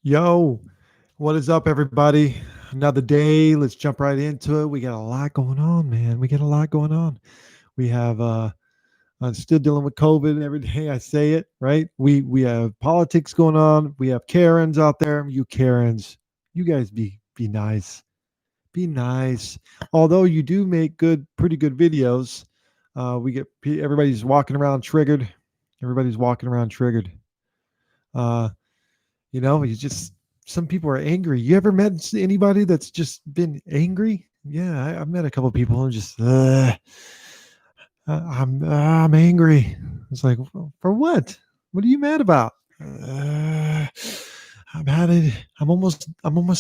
Yo, what is up, everybody? Another day. Let's jump right into it. We got a lot going on, man. We got a lot going on. We have I'm still dealing with COVID every day. I say it, right? We have politics going on. We have Karens out there. You Karens, you guys be nice. Be nice. Although you do make pretty good videos, everybody's walking around triggered. Everybody's walking around triggered. Uh, you just some people are angry. You ever met anybody that's just been angry? Yeah, I've met a couple people who just I'm angry. It's like, for what? What are you mad about? I'm at it. I'm almost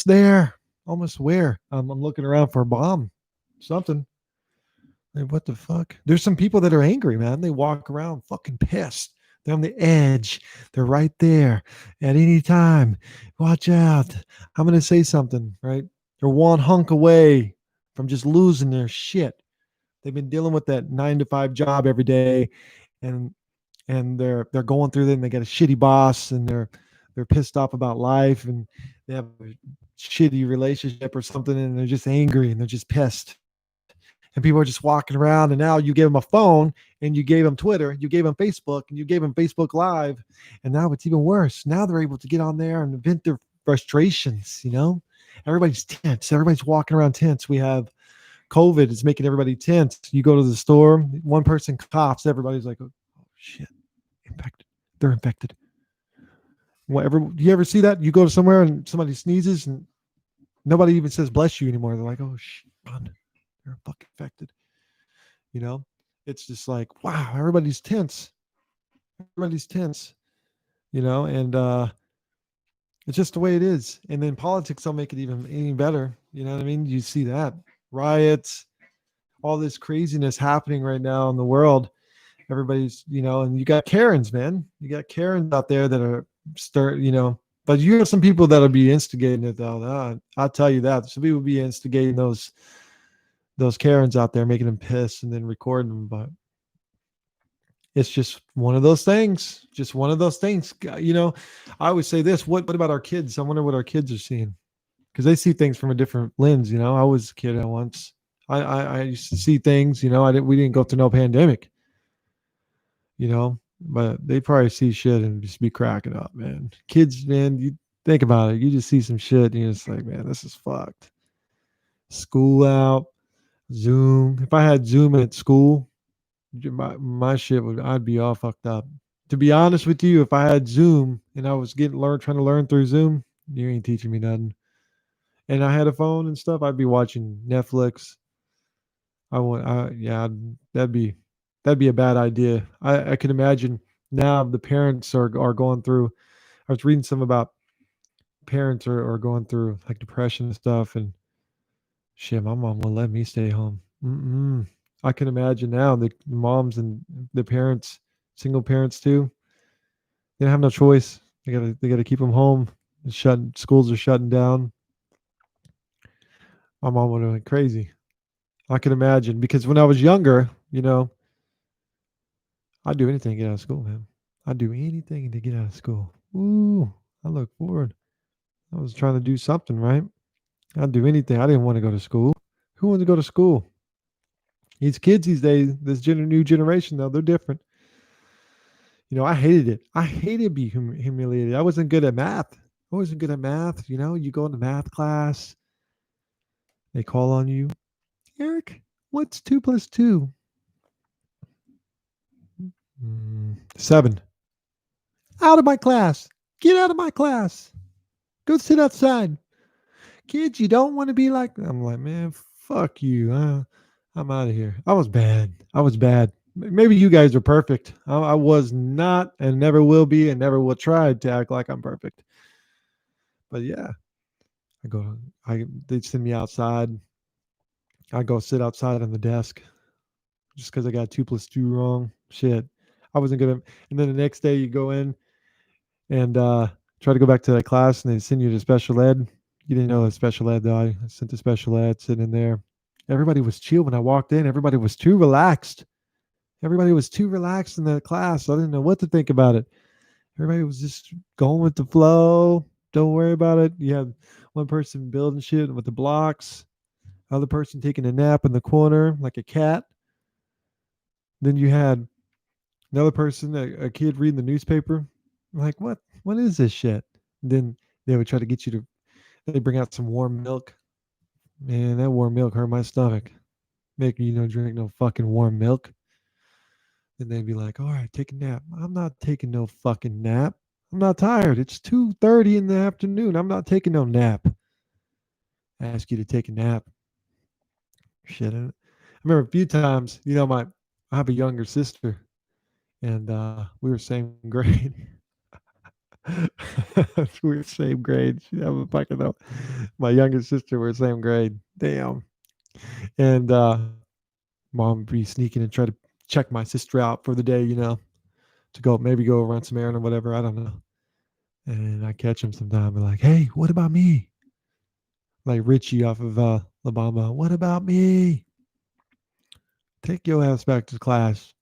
there. Almost where? I'm looking around for a bomb, something. Like, what the fuck? There's some people that are angry, man. They walk around fucking pissed. They're on the edge. They're right there at any time. Watch out. I'm going to say something, right? They're one hunk away from just losing their shit. They've been dealing with that 9 to 5 job every day, and they're going through it, and they got a shitty boss, and they're pissed off about life, and they have a shitty relationship or something, and they're just angry and they're just pissed, and people are just walking around, and now you gave them a phone, and you gave them Twitter, you gave them Facebook, and you gave them Facebook Live, and now it's even worse. Now they're able to get on there and vent their frustrations. Everybody's tense. Everybody's walking around tense. We have COVID is making everybody tense. You go to the store, one person coughs, everybody's like, oh shit, infected. They're infected. Whatever. Do you ever see that? You go to somewhere and somebody sneezes and nobody even says bless you anymore. They're like, oh shit, man, they're fucking infected. You know, it's just like, wow, everybody's tense. Everybody's tense. And it's just the way it is. And then politics will make it even better. You know what I mean? You see that riots, all this craziness happening right now in the world. Everybody's, and you got Karens, man. You got Karens out there that are but you have some people that'll be instigating it though. I'll tell you that. Some people be instigating those Karens out there, making them piss and then recording them. But it's just one of those things. Just one of those things. I always say this. What about our kids? I wonder what our kids are seeing, because they see things from a different lens. I was a kid at once. I used to see things. We didn't go through no pandemic. But they probably see shit and just be cracking up, man. Kids, man, you think about it. You just see some shit and you're just like, man, this is fucked. School out, Zoom. If I had Zoom at school, my shit I'd be all fucked up. To be honest with you, if I had Zoom and I was trying to learn through Zoom, you ain't teaching me nothing. And I had a phone and stuff, I'd be watching Netflix. Yeah, that'd be a bad idea. I can imagine now the parents are going through. I was reading some about parents are going through like depression and stuff, and shit, my mom won't let me stay home. I can imagine now the moms and the parents, single parents too. They don't have no choice. They gotta keep them home. Schools are shutting down. My mom would have went crazy. I can imagine, because when I was younger, I'd do anything to get out of school, man. I'd do anything to get out of school. Ooh, I look forward. I was trying to do something, right? I'd do anything. I didn't want to go to school. Who wants to go to school? These kids these days, new generation, though, they're different. I hated it. I hated being humiliated. I wasn't good at math. I wasn't good at math. You go into math class, they call on you. Eric, what's 2 plus 2? 7. Out of my class. Get out of my class. Go sit outside. Kids, you don't want to be like. I'm like, man, fuck you. I'm out of here. I was bad. I was bad. Maybe you guys are perfect. I was not, and never will be, and never will try to act like I'm perfect. But yeah, they'd send me outside. I go sit outside on the desk just because I got 2 plus 2 wrong. Shit, I wasn't good at. And then the next day you go in and try to go back to that class, and they send you to special ed. You didn't know the special ed though. I sent to special ed, sitting in there. Everybody was chill when I walked in. Everybody was too relaxed. Everybody was too relaxed in the class. I didn't know what to think about it. Everybody was just going with the flow. Don't worry about it. You have one person building shit with the blocks, other person taking a nap in the corner like a cat. Then you had another person, a kid reading the newspaper. I'm like, what is this shit? Then they would try to get you to, they bring out some warm milk. Man, that warm milk hurt my stomach. Make me, drink no fucking warm milk. Then they'd be like, all right, take a nap. I'm not taking no fucking nap. I'm not tired. It's 2:30 in the afternoon. I'm not taking no nap. Ask you to take a nap. Shit. I remember a few times, I have a younger sister, and we were same grade. We were same grade. She have a fucking know. My younger sister were same grade. Damn. And mom would be sneaking and try to check my sister out for the day, to go run some errand or whatever. I don't know. And I catch him sometime and like, hey, what about me? Like Richie off of La Bamba. What about me? Take your ass back to class.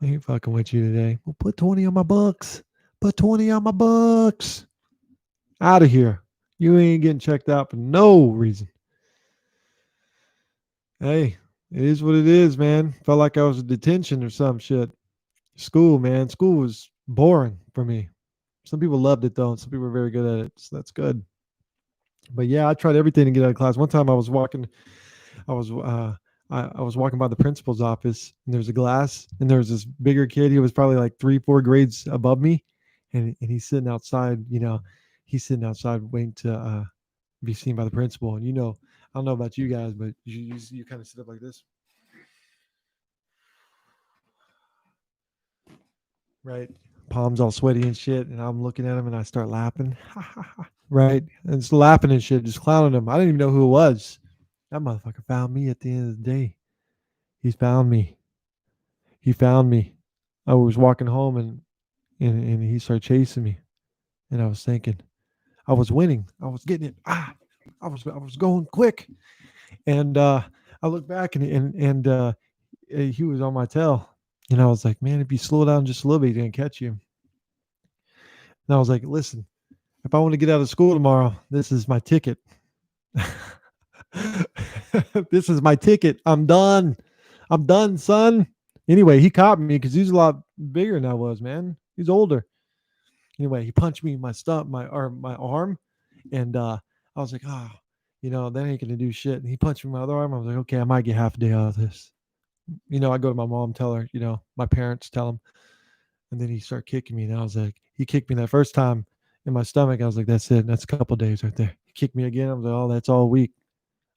We ain't fucking with you today. Well, put 20 on my books. Put 20 on my books. Out of here. You ain't getting checked out for no reason. Hey, it is what it is, man. Felt like I was in detention or some shit. School, man. School was boring for me. Some people loved it though, and some people were very good at it. So that's good. But yeah, I tried everything to get out of class. One time I was walking, I was I was walking by the principal's office, and there was a glass, and there was this bigger kid. He was probably like 3, 4 grades above me, and he's sitting outside. He's sitting outside waiting to be seen by the principal. And I don't know about you guys, but you kind of sit up like this, right? Palms all sweaty and shit, and I'm looking at him, and I start laughing, right? And just laughing and shit, just clowning him. I didn't even know who it was. That motherfucker found me at the end of the day. He found me. He found me. I was walking home, and he started chasing me, and I was thinking, I was winning. I was getting it. I was going quick, and I look back, and he was on my tail, and I was like, man, if you slow down just a little bit, he's gonna catch you. And I was like, listen, if I want to get out of school tomorrow, this is my ticket. This is my ticket. I'm done. I'm done, son. Anyway, he caught me because he's a lot bigger than I was, man. He's older. Anyway, he punched me in my my arm, and I was like, that ain't gonna do shit. And he punched me in my other arm. I was like, okay, I might get half a day out of this. I go to my mom, tell her, my parents tell him, and then he started kicking me, and I was like, he kicked me that first time in my stomach. I was like, that's it. That's a couple days right there. He kicked me again. I was like, oh, that's all week.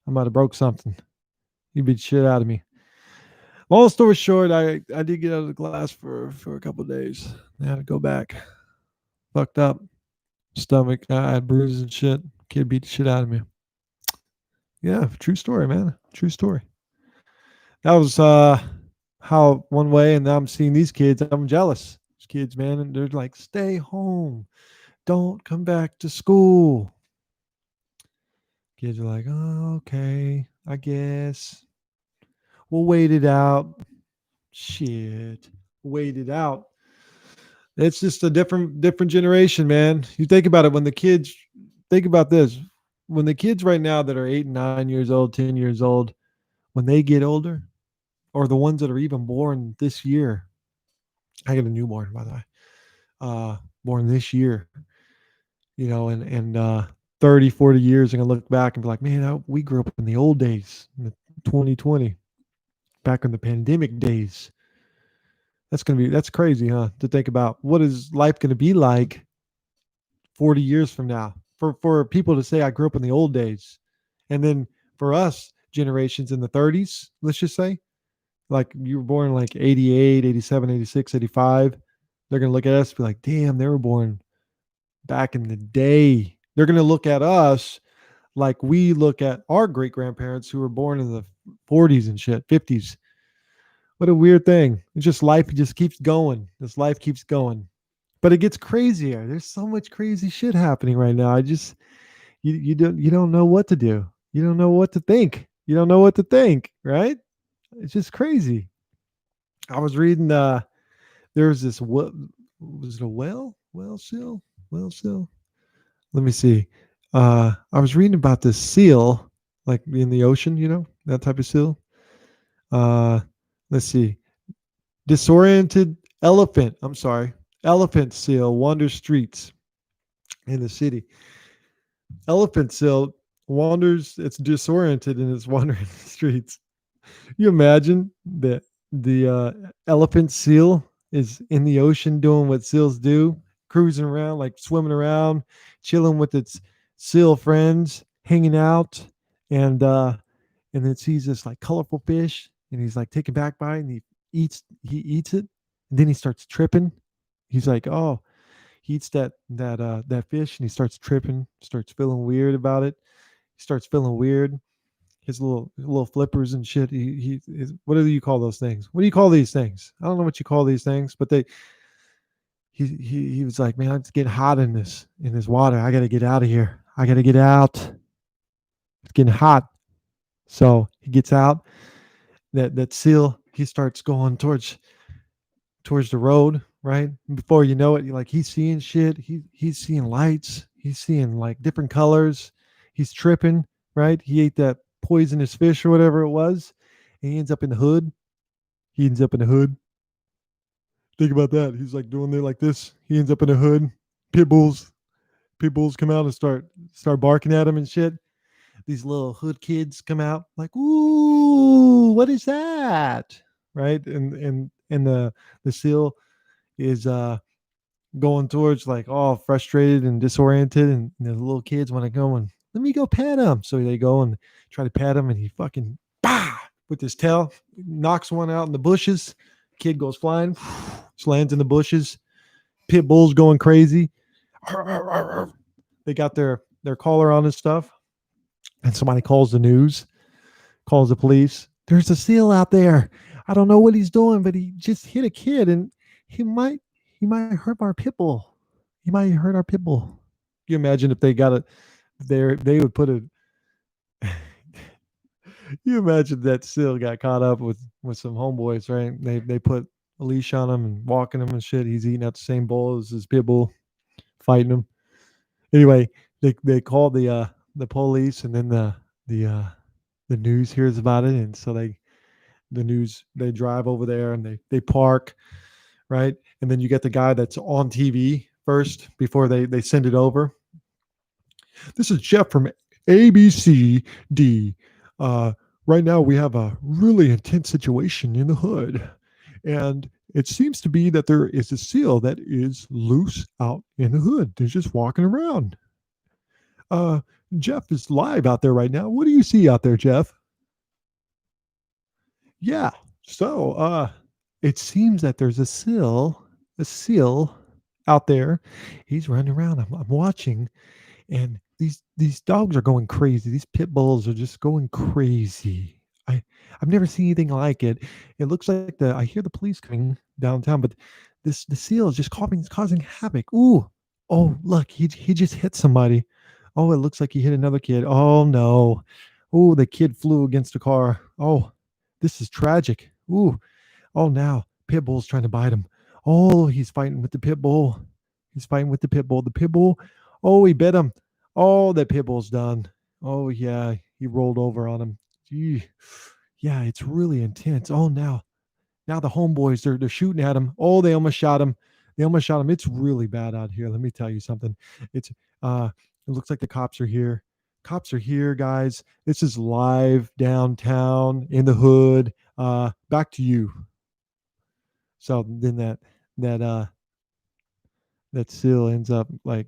I might have broke something. He beat shit out of me. Long story short, I did get out of the class for a couple of days. I had to go back. Fucked up. Stomach. I had bruises and shit. Kid beat the shit out of me. Yeah, true story, man. True story. That was how one way, and now I'm seeing these kids. I'm jealous. These kids, man, and they're like, stay home. Don't come back to school. Kids are like, oh, okay, I guess. We'll wait it out. Shit. Wait it out. It's just a different generation, man. You think about it when the kids think about this. When the kids right now that are 8 and 9 years old, 10 years old, when they get older, or the ones that are even born this year. I got a newborn, by the way. Born this year, and 30, 40 years, I'm gonna look back and be like, man, we grew up in the old days, in the 2020, back in the pandemic days. That's crazy, huh? To think about what is life gonna be like 40 years from now. For people to say I grew up in the old days. And then for us, generations in the 30s, let's just say, like you were born in like 88, 87, 86, 85. They're going to look at us and be like, damn, they were born back in the day. They're going to look at us like we look at our great grandparents who were born in the 40s and shit, 50s. What a weird thing. It's just life just keeps going. This life keeps going. But it gets crazier. There's so much crazy shit happening right now. You don't know what to do. You don't know what to think. You don't know what to think, right? It's just crazy. I was reading there's this, what was it, a whale seal? let me see. I was reading about this seal, like in the ocean, that type of seal. Uh, let's see. Disoriented elephant. I'm sorry. Elephant seal wanders streets in the city. Elephant seal wanders. It's disoriented and it's wandering the streets. You imagine that the elephant seal is in the ocean doing what seals do, cruising around, like swimming around, chilling with its seal friends, hanging out, and uh, and it sees this like colorful fish, and he's like taken back by it, and he eats it, and then he starts tripping. He's like, oh, he eats that fish, and he starts tripping, starts feeling weird about it. He starts feeling weird, his little flippers and shit. What do you call those things? What do you call these things? I don't know what you call these things, but he was like, man, it's getting hot in this water. I gotta get out of here. I gotta get out. It's getting hot. So he gets out. That seal, he starts going towards the road, right? Before you know it, like he's seeing shit. He's seeing lights. He's seeing like different colors. He's tripping, right? He ate that poisonous fish or whatever it was. And he ends up in the hood. He ends up in the hood. Think about that. He's like doing it like this. He ends up in the hood. Pit bulls, pit bulls come out and start barking at him and shit. These little hood kids come out like, "Ooh, what is that?" Right? And the seal is going towards like all frustrated and disoriented, and the little kids want to go and let me go pet him. So they go and try to pet him, and he fucking bah with his tail knocks one out in the bushes. Kid goes flying, just lands in the bushes. Pit bulls going crazy. They got their collar on and stuff, and somebody calls the news, calls the police. There's a seal out there. I don't know what he's doing, but he just hit a kid, and he might he might hurt our pit bull. He might hurt our pit bull. Can you imagine if they got it there? They would put a. You imagine that seal got caught up with some homeboys, right? They put a leash on him and walking him and shit. He's eating out the same bowl as his pit bull, fighting him. Anyway, they call the police, and then the news hears about it, and so they drive over there and they park, right? And then you get the guy that's on TV first before they send it over. This is Jeff from ABCD. Uh, right now, we have a really intense situation in the hood, and it seems to be that there is a seal that is loose out in the hood. They're just walking around. Uh, Jeff is live out there right now. What do you see out there, Jeff? Yeah. So, it seems that there's a seal out there. He's running around. I'm watching, and these dogs are going crazy. These pit bulls are just going crazy. I've never seen anything like it. It looks like I hear the police coming downtown, but the seal is just causing havoc. Ooh, oh look, he just hit somebody. Oh, it looks like he hit another kid. Oh no. Oh, the kid flew against a car. Oh, this is tragic. Ooh, oh now pit bull's trying to bite him. Oh, he's fighting with the pit bull. He's fighting with the pit bull. The pit bull. Oh, he bit him. Oh, that pit bull's done. Oh yeah, he rolled over on him. Gee. Yeah, it's really intense. Oh, now the homeboys they're shooting at him. Oh, they almost shot him. They almost shot him. It's really bad out here. Let me tell you something. It's it looks like the cops are here. Cops are here, guys. This is live downtown in the hood. Back to you. So then that that seal ends up like,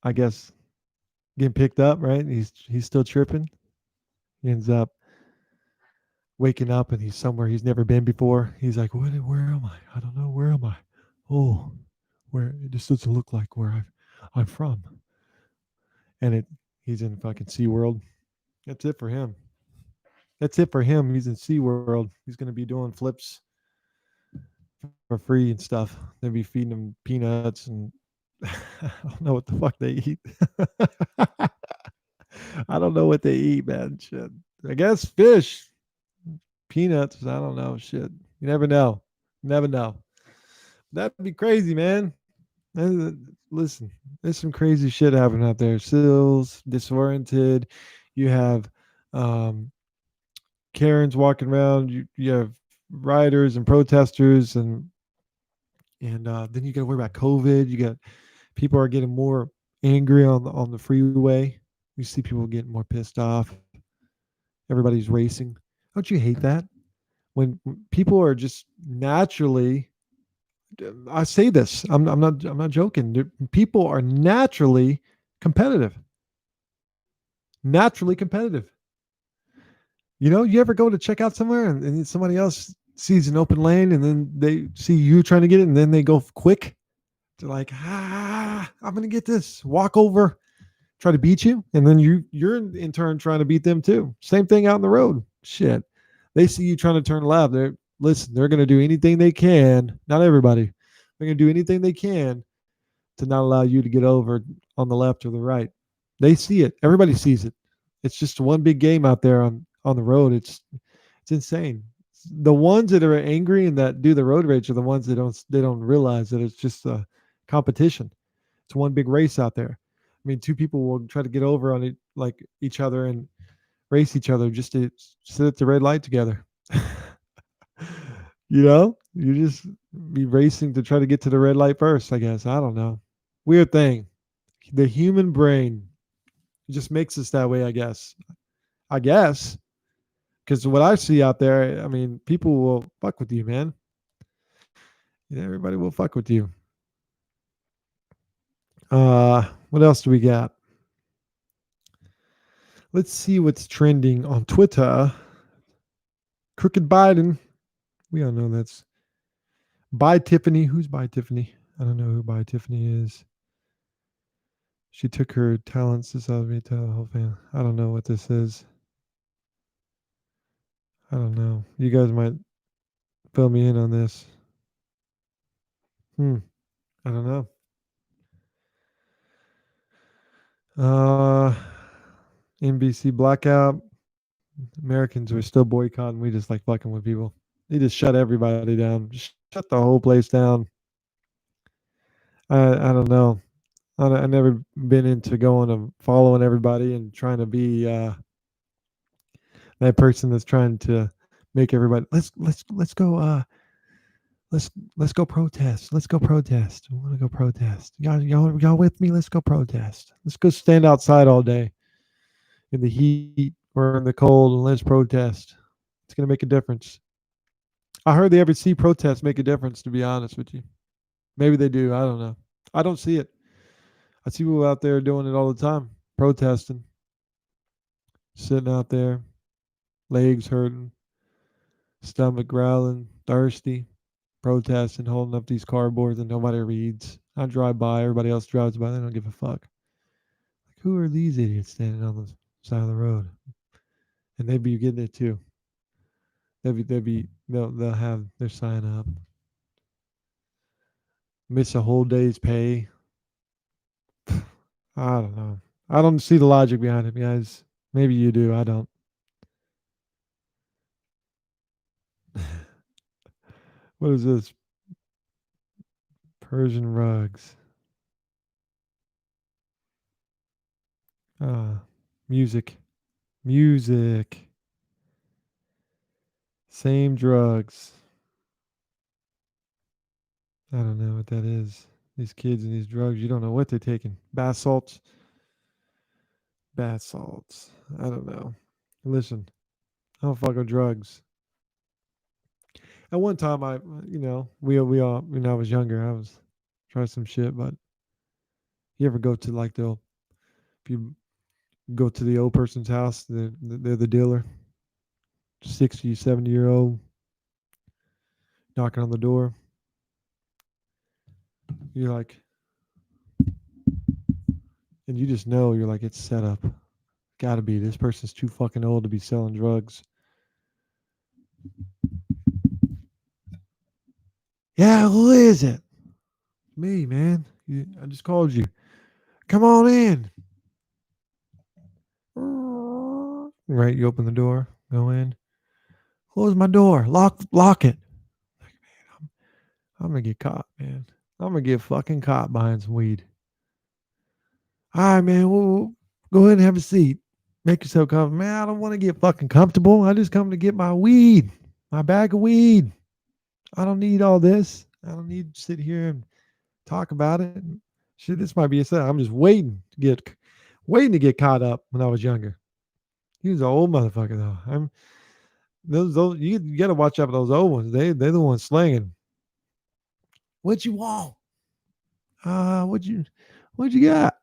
I guess, getting picked up, right? He's still tripping. He ends up waking up, and he's somewhere he's never been before. He's like, what? Where am I? I don't know. Where am I? Oh, where? This doesn't look like where I'm from. And he's in fucking SeaWorld. That's it for him. That's it for him. He's in SeaWorld. He's gonna be doing flips for free and stuff. They'll be feeding him peanuts and I don't know what the fuck they eat. I don't know what they eat, man. Shit. I guess fish, peanuts. I don't know. Shit. You never know. Never know. That'd be crazy, man. Listen, there's some crazy shit happening out there. Sills, disoriented. You have um, Karens walking around. You have rioters and protesters, and then you got to worry about COVID. You got people are getting more angry on the freeway. You see people getting more pissed off. Everybody's racing. Don't you hate that when people are just naturally? I say this. I'm not joking. People are naturally competitive. Naturally competitive. You ever go to check out somewhere and somebody else sees an open lane and then they see you trying to get it and then they go quick. They're like, I'm gonna get this. Walk over, try to beat you, and then you're in turn trying to beat them too. Same thing out in the road. Shit, they see you trying to turn left. They're gonna do anything they can. Not everybody. They're gonna do anything they can to not allow you to get over on the left or the right. They see it. Everybody sees it. It's just one big game out there on the road. It's insane. The ones that are angry and that do the road rage are the ones that don't realize that it's just a competition. It's one big race out there. I mean, two people will try to get over on it like each other and race each other just to sit at the red light together. You just be racing to try to get to the red light first, I guess. I don't know. Weird thing. The human brain just makes us that way, I guess. I guess. Because what I see out there, I mean, people will fuck with you, man. Everybody will fuck with you. What else do we got? Let's see what's trending on Twitter. Crooked Biden. We all know that's by Tiffany. Who's by Tiffany? I don't know who by Tiffany is. She took her talents to sell me to the whole family. I don't know what this is. I don't know. You guys might fill me in on this. I don't know. Uh, NBC blackout. Americans are still boycotting. We just like fucking with people. They just shut everybody down. Just shut the whole place down. I don't know. I never been into going and following everybody and trying to be that person that's trying to make everybody let's go let's go protest. Let's go protest. I want to go protest. Y'all with me? Let's go protest. Let's go stand outside all day in the heat or in the cold and let's protest. It's gonna make a difference. I heard the every protests make a difference, to be honest with you. Maybe they do. I don't know. I don't see it. I see people out there doing it all the time, protesting, sitting out there, legs hurting, stomach growling, thirsty, protesting, holding up these cardboards that nobody reads. I drive by, everybody else drives by, they don't give a fuck. Like, who are these idiots standing on the side of the road? And they be getting it too. They'll have their sign up. Miss a whole day's pay. I don't know. I don't see the logic behind it, guys. Maybe you do. I don't. What is this? Persian rugs. Ah, music. Music. Same drugs. I don't know what that is. These kids and these drugs, you don't know what they're taking. Bath salts. Bath salts. I don't know. Listen, I don't fuck with drugs. At one time, we all, when I was younger, I was trying some shit. But you ever go to like if you go to the old person's house, they're the dealer, 60, 70-year-old, knocking on the door. You're like, and you just know you're like, it's set up. Gotta be. This person's too fucking old to be selling drugs. Yeah, who is it? Me, man. I just called you. Come on in. Right, you open the door, go in. Close my door. Lock it. Like, man, I'm gonna get caught, man. I'm gonna get fucking caught buying some weed. All right, man. Well, go ahead and have a seat. Make yourself comfortable. Man, I don't want to get fucking comfortable. I just come to get my weed, my bag of weed. I don't need all this. I don't need to sit here and talk about it. Shit, this might be a set. I'm just waiting to get caught up when I was younger. He was an old motherfucker though. I'm those you got to watch out for those old ones. They're the ones slanging. What you want? Uh, what you what you got?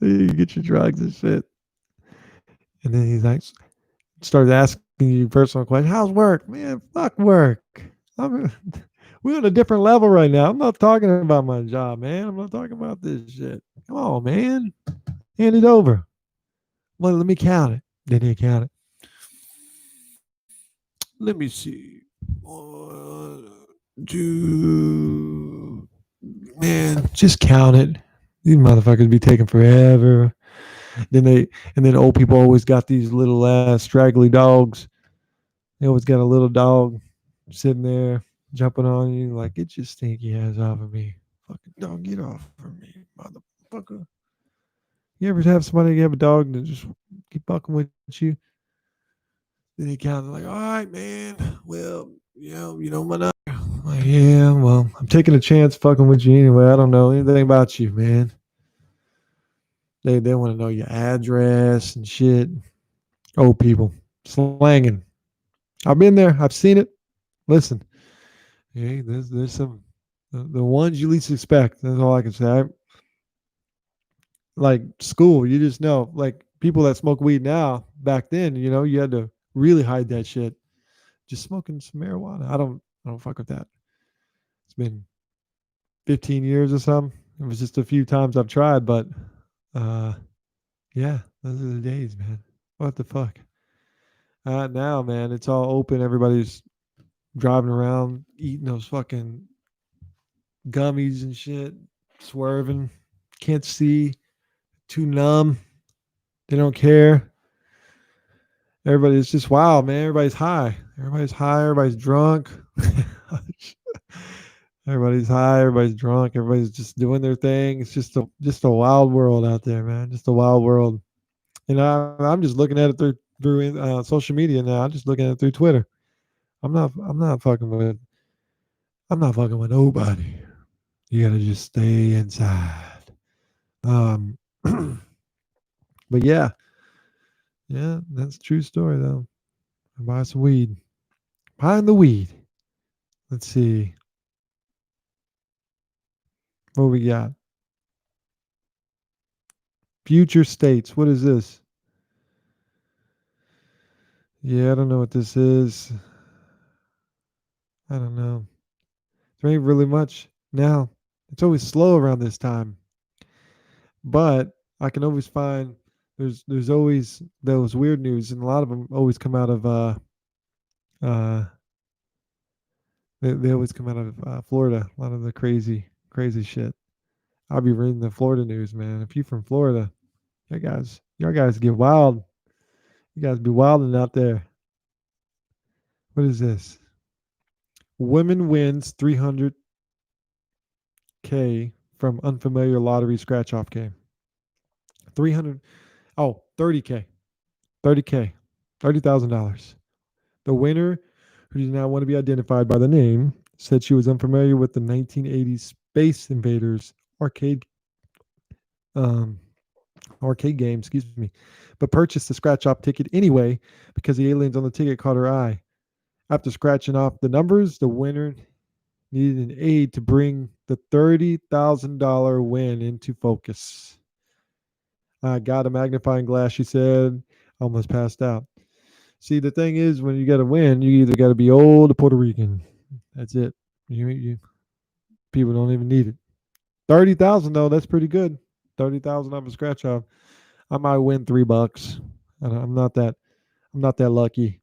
You get your drugs and shit. And then he's like, started asking you personal questions. How's work? Man, fuck work. I'm, we're on a different level right now. I'm not talking about my job, man. I'm not talking about this shit. Come on, man. Hand it over. Well, let me count it. Then he count it. Let me see. 1, 2. Man, just count it. These motherfuckers be taking forever. Then old people always got these little ass straggly dogs. They always got a little dog sitting there jumping on you like, get your stinky ass off of me. Fucking dog, get off of me, motherfucker. You ever have somebody have a dog that just keep fucking with you? Then he kind of like, all right, man. Well, you know my number. Like, yeah, well, I'm taking a chance fucking with you anyway. I don't know anything about you, man. They want to know your address and shit. Old people slanging. I've been there. I've seen it. Listen, hey, there's some the ones you least expect. That's all I can say. Like school, you just know. Like people that smoke weed now, back then, you had to really hide that shit. Just smoking some marijuana. I don't fuck with that. It's been 15 years or something. It was just a few times I've tried, but uh yeah, those are the days, man. What the fuck? Now, man, it's all open. Everybody's driving around eating those fucking gummies and shit, swerving, can't see, too numb. They don't care. Everybody's just wild, man. Everybody's high. Everybody's high. Everybody's drunk. Everybody's high. Everybody's drunk. Everybody's just doing their thing. It's just a wild world out there, man. Just a wild world. And I'm just looking at it through social media now. I'm just looking at it through Twitter. I'm not fucking with. I'm not fucking with nobody. You gotta just stay inside. Um, but yeah, that's a true story though. I buy some weed. Buying the weed. Let's see what we got. Future states. What is this? Yeah, I don't know what this is. I don't know. There ain't really much now. It's always slow around this time, but I can always find there's always those weird news, and a lot of them always come out of uh they always come out of Florida. A lot of the crazy shit. I'll be reading the Florida news, man. If you from Florida, y'all guys get wild. You guys be wilding out there. What is this? Woman wins 300K from unfamiliar lottery scratch off game. 300 30K. 30K. $30,000. The winner, who does not want to be identified by the name, said she was unfamiliar with the 1980s Space Invaders um, arcade game, excuse me, but purchased the scratch off ticket anyway because the aliens on the ticket caught her eye. After scratching off the numbers, the winner needed an aide to bring the $30,000 win into focus. I got a magnifying glass, she said. Almost passed out. See, the thing is, when you got to win, you either got to be old or Puerto Rican. That's it. You people don't even need it. 30,000 though, that's pretty good. 30,000 off a scratch off. I might win $3. I'm not that lucky.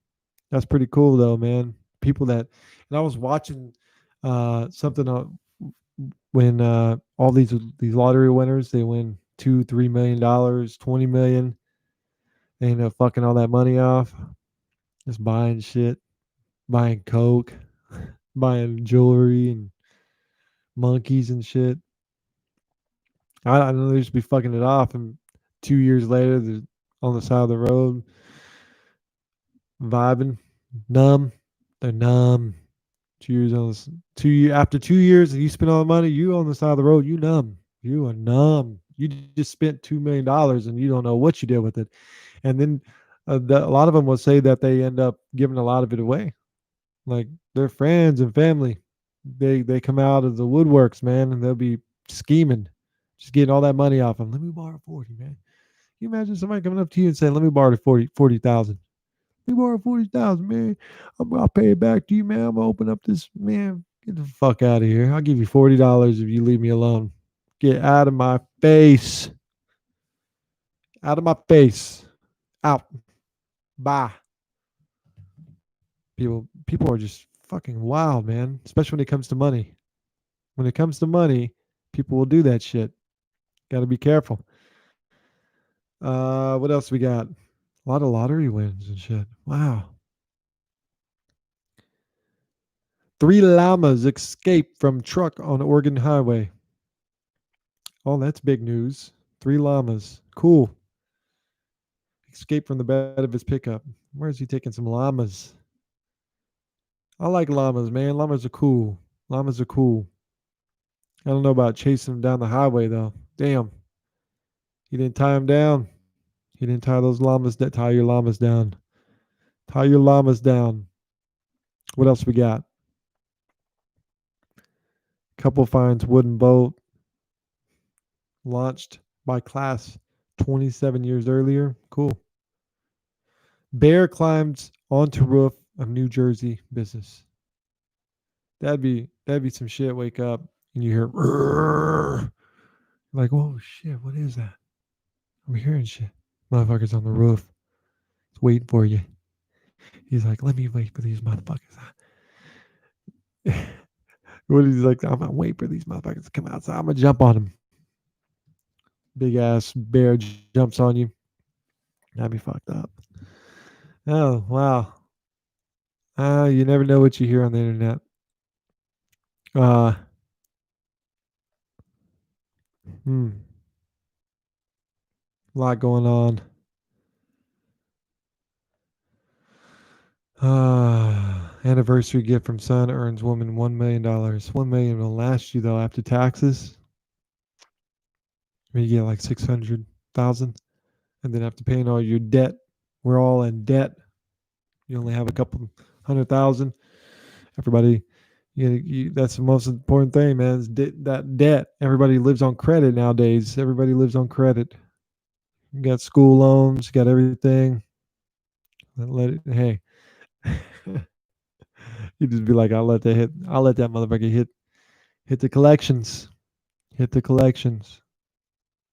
That's pretty cool though, man. People that, and I was watching something when all these lottery winners, they win $2-3 million, 20 million. They end up fucking all that money off, just buying shit, buying coke. buying jewelry and monkeys and shit. I know they just be fucking it off, and 2 years later, they're on the side of the road, vibing, numb. They're numb. 2 years on this, 2 year after 2 years, and you spend all the money. You on the side of the road, you numb. You are numb. You just spent $2 million, and you don't know what you did with it. And then a lot of them will say that they end up giving a lot of it away, like their friends and family. They come out of the woodworks, man, and they'll be scheming, just getting all that money off them. Let me borrow 40, man. Can you imagine somebody coming up to you and saying, "Let me borrow 40,000. Let me borrow 40,000, man. I'll pay it back to you, man. I'm gonna open up this, man. Get the fuck out of here. I'll give you $40 if you leave me alone. Get out of my face. Out of my face. Out. Bye." People are just fucking wild, man. Especially when it comes to money. When it comes to money, people will do that shit. Got to be careful. What else we got? A lot of lottery wins and shit. Wow. 3 llamas escape from truck on Oregon Highway. Oh, that's big news. 3 llamas. Cool. Escape from the bed of his pickup. Where is he taking some llamas? I like llamas, man. Llamas are cool. Llamas are cool. I don't know about chasing them down the highway though. Damn. He didn't tie them down. He didn't tie those llamas. Tie your llamas down. Tie your llamas down. What else we got? Couple finds wooden boat launched by class 27 years earlier. Cool. Bear climbs onto roof of New Jersey business. That'd be some shit. Wake up and you hear "Rrrr." Like, whoa, shit, what is that? I'm hearing shit. Motherfuckers on the roof. It's waiting for you. He's like, let me wait for these motherfuckers. What he's like, I'm gonna wait for these motherfuckers to come outside. I'm gonna jump on them. Big ass bear jumps on you. That'd be fucked up. Oh wow. You never know what you hear on the internet. Uh, hmm, a lot going on. Anniversary gift from son earns woman $1 million. 1 million will last you though after taxes. You get like 600,000, and then after paying all your debt, we're all in debt. You only have a couple 100,000. Everybody, that's the most important thing, man. Is that debt. Everybody lives on credit nowadays. Everybody lives on credit. You got school loans, you got everything. Let it. Hey, you just be like, I'll let that hit. I'll let that motherfucker hit the collections. Hit the collections.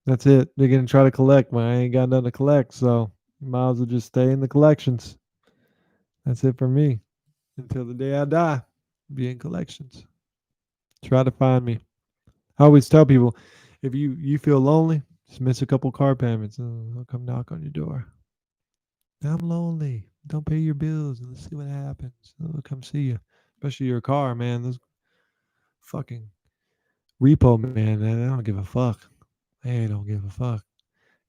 That's it. They're gonna try to collect, but I ain't got nothing to collect, so might as well just stay in the collections. That's it for me. Until the day I die, be in collections. Try to find me. I always tell people, if you feel lonely, just miss a couple car payments. I'll come knock on your door. I'm lonely. Don't pay your bills and let's see what happens. I'll come see you. Especially your car, man. Those fucking repo man, I don't give a fuck. They don't give a fuck.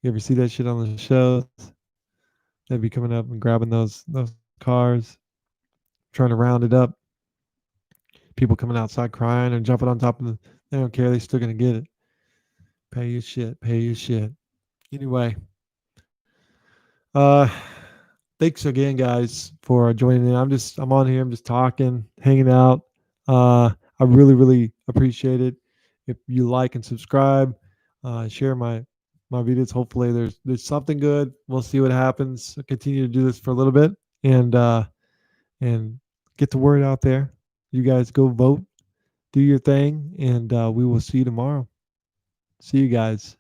You ever see that shit on the shows? They'd be coming up and grabbing those cars, trying to round it up. People coming outside crying and jumping on top of the. They don't care. They still gonna get it. Pay your shit. Pay your shit. Anyway, uh, thanks again, guys, for joining in. I'm on here. I'm just talking, hanging out. I really appreciate it. If you like and subscribe, share my videos. Hopefully, there's something good. We'll see what happens. I'll continue to do this for a little bit and get the word out there. You guys go vote, do your thing, and we will see you tomorrow. See you guys.